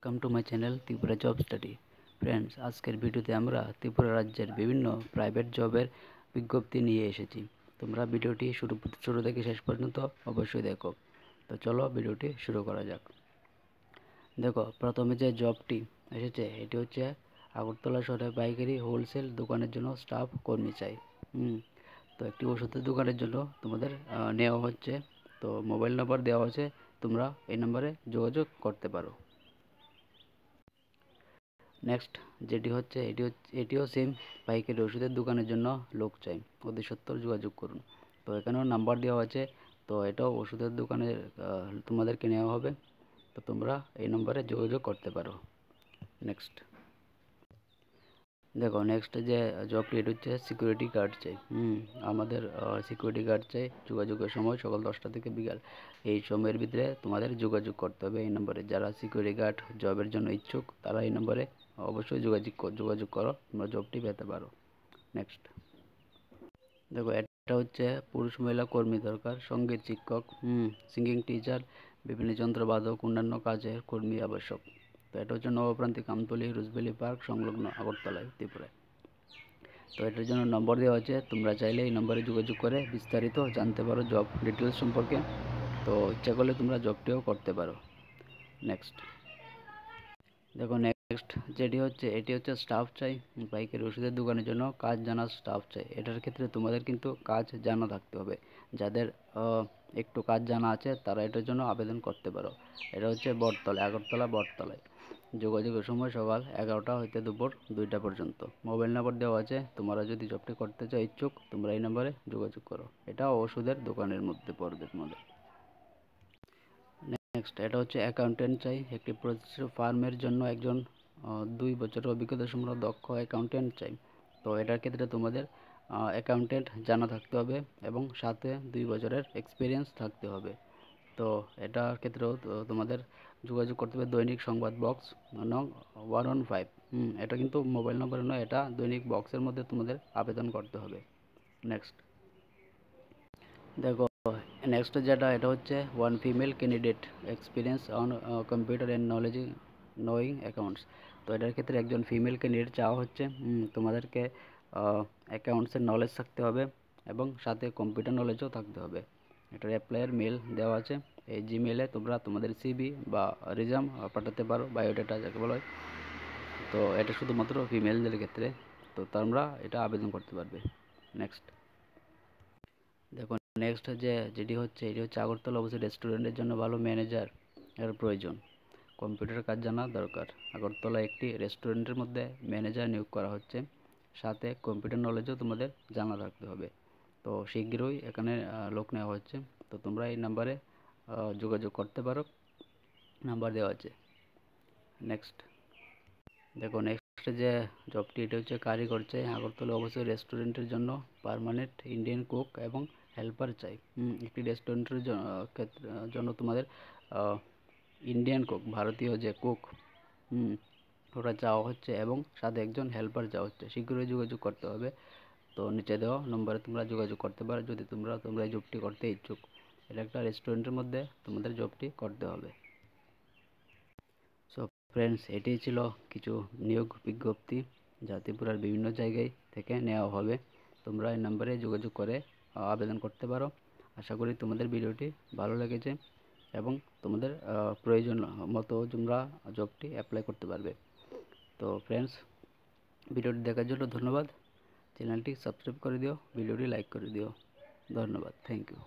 Welcome to my channel Tripura job study. Friends, আজকের ভিডিওতে আমরা ত্রিপুরা রাজ্যের বিভিন্ন প্রাইভেট জবের বিজ্ঞপ্তি নিয়ে এসেছি। তোমরা ভিডিওটি শুরু থেকে শেষ পর্যন্ত অবশ্যই দেখো। তো চলো ভিডিওটি শুরু করা যাক। দেখো, প্রথমে যে জবটি এসেছে এটি হচ্ছে আগরতলা শহরে পাইকারি হোলসেল দোকানের জন্য স্টাফ কর্মী চাই। তো একটি ওষুধের দোকানের জন্য তোমাদের নেওয়া হচ্ছে। তো মোবাইল নাম্বার দেওয়া আছে, তোমরা এই নাম্বারে যোগাযোগ করতে পারো। নেক্সট যেটি হচ্ছে এটিও সেম পাইকারি ওষুধের দোকানের জন্য লোক চাই, অতি সত্বর যোগাযোগ করুন। তো এখানেও নাম্বার দেওয়া আছে। তো এটাও ওষুধের দোকানে তোমাদেরকে নেওয়া হবে। তো তোমরা এই নম্বরে যোগাযোগ করতে পারো। নেক্সট দেখো, নেক্সট যে জবটি এটা হচ্ছে সিকিউরিটি গার্ড চাই। আমাদের সিকিউরিটি গার্ড চাই। যোগাযোগের সময় সকাল 10টা থেকে বিকাল এই সময়ের ভিতরে তোমাদের যোগাযোগ করতে হবে এই নম্বরে। যারা সিকিউরিটি গার্ড জবের জন্য ইচ্ছুক তারা এই নম্বরে অবশ্যই যোগাযোগ করো, তোমরা জবটি পেতে পারো। নেক্সট দেখো, এটা হচ্ছে পুরুষ মহিলা কর্মী দরকার। সঙ্গীত শিক্ষক, সিঙ্গিং টিচার, বিভিন্ন যন্ত্রবাদক, অন্যান্য কাজের কর্মী আবশ্যক। তো এটা হচ্ছে নবপ্রান্তিক, আমতলী, রুজবেলি পার্ক সংলগ্ন, আগরতলায়, ত্রিপুরায়। তো এটার জন্য নম্বর দেওয়া আছে, তোমরা চাইলে এই নম্বরে যোগাযোগ করে বিস্তারিত জানতে পারো জব ডিটেলস সম্পর্কে। তো ইচ্ছা করলে তোমরা জবটিও করতে পারো। নেক্সট দেখো, নেক্সট এটি হচ্ছে স্টাফ চাই পাইকারি ওষুধের দোকানের জন্য কাজ জানা স্টাফ চাই। এটার ক্ষেত্রে তোমাদের কিন্তু কাজ জানা থাকতে হবে। যাদের একটু কাজ জানা আছে তারা এটার জন্য আবেদন করতে পারো। এটা হচ্ছে আগরতলা বটতলায়। যোগাযোগের সময় সকাল 11টা হইতে দুপুর 2টা পর্যন্ত। মোবাইল নাম্বার দেওয়া আছে, তোমরা যদি জবটি করতে চাও ইচ্ছুক তোমরা এই নাম্বারে যোগাযোগ করো। এটা ওষুধের দোকানের মধ্যে পড়বে তোমাদের। নেক্সট এটা হচ্ছে অ্যাকাউন্টেন্ট চাই। একটি প্রতিষ্ঠিত ফার্মের জন্য একজন 2 বছরের অভিজ্ঞতা সম্পন্ন দক্ষ অ্যাকাউন্টেন্ট চাই। তো এটার ক্ষেত্রে তোমাদের অ্যাকাউন্টেন্ট জানা থাকতে হবে এবং সাথে 2 বছরের এক্সপিরিয়েন্স থাকতে হবে। তো এটার ক্ষেত্রেও তোমাদের যোগাযোগ করতে হবে দৈনিক সংবাদ বক্স নং 115। এটা কিন্তু মোবাইল নম্বর নয়, এটা দৈনিক বক্সের মধ্যে তোমাদের আবেদন করতে হবে। নেক্সট দেখো, নেক্সট এটা হচ্ছে 1 female candidate experience on computer and knowing accounts. তো এটার ক্ষেত্রে একজন ফিমেল ক্যান্ডিডেট চাওয়া হচ্ছে। তোমাদেরকে অ্যাকাউন্টসের নলেজ থাকতে হবে এবং সাথে কম্পিউটার নলেজও থাকতে হবে। এটার অ্যাপ্লাইয়ের মেল দেওয়া আছে। এই জিমেলে তোমরা তোমাদের সিভি বা রিজাম পাঠাতে পারো, বায়োডাটা যাকে বলা হয়। তো এটা শুধুমাত্র ফিমেলদের ক্ষেত্রে। তো তোমরা এটা আবেদন করতে পারবে। নেক্সট দেখো, নেক্সট এটি হচ্ছে আগরতলা অবশ্যই রেস্টুরেন্টের জন্য ভালো ম্যানেজার এর প্রয়োজন। কম্পিউটার কাজ জানা দরকার। আগরতলা একটি রেস্টুরেন্টের মধ্যে ম্যানেজার নিয়োগ করা হচ্ছে। সাথে কম্পিউটার নলেজও তোমাদের জানা থাকতে হবে। তো শীঘ্রই এখানে লোক নেওয়া হচ্ছে। তো তোমরা এই নাম্বারে যোগাযোগ করতে পারো, নাম্বার দেওয়া আছে। নেক্সট দেখো, নেক্সট জবটি এটা হচ্ছে কারিগর চাই। আগরতলা অবশ্যই রেস্টুরেন্টের জন্য পার্মানেন্ট ইন্ডিয়ান কুক এবং হেল্পার চাই। একটি রেস্টুরেন্টের জন্য তোমাদের ইন্ডিয়ান কুক, ভারতীয় যে কুক, ওটা চাওয়া হচ্ছে এবং সাথে একজন হেল্পার চাওয়া হচ্ছে। শীঘ্রই যোগাযোগ করতে হবে। তো নিচে দেওয়া নম্বরে তোমরা যোগাযোগ করতে পারো যদি তোমরা এই জবটি করতে ইচ্ছুক। এটা একটা রেস্টুরেন্টের মধ্যে তোমাদের জবটি করতে হবে। সো ফ্রেন্ডস, এটাই ছিল কিছু নিয়োগ বিজ্ঞপ্তি যা ত্রিপুরার বিভিন্ন জায়গায় থেকে নেওয়া হবে। তোমরা এই নাম্বারে যোগাযোগ করে আবেদন করতে পারো। আশা করি তোমাদের ভিডিওটি ভালো লেগেছে এবং তোমাদের প্রয়োজন মতো তোমরা জবটি অ্যাপ্লাই করতে পারবে। তো ফ্রেন্ডস, ভিডিওটি দেখার জন্য ধন্যবাদ। চ্যানেলটি সাবস্ক্রাইব করে দিও, ভিডিওটি লাইক করে দিও। ধন্যবাদ, থ্যাংক ইউ।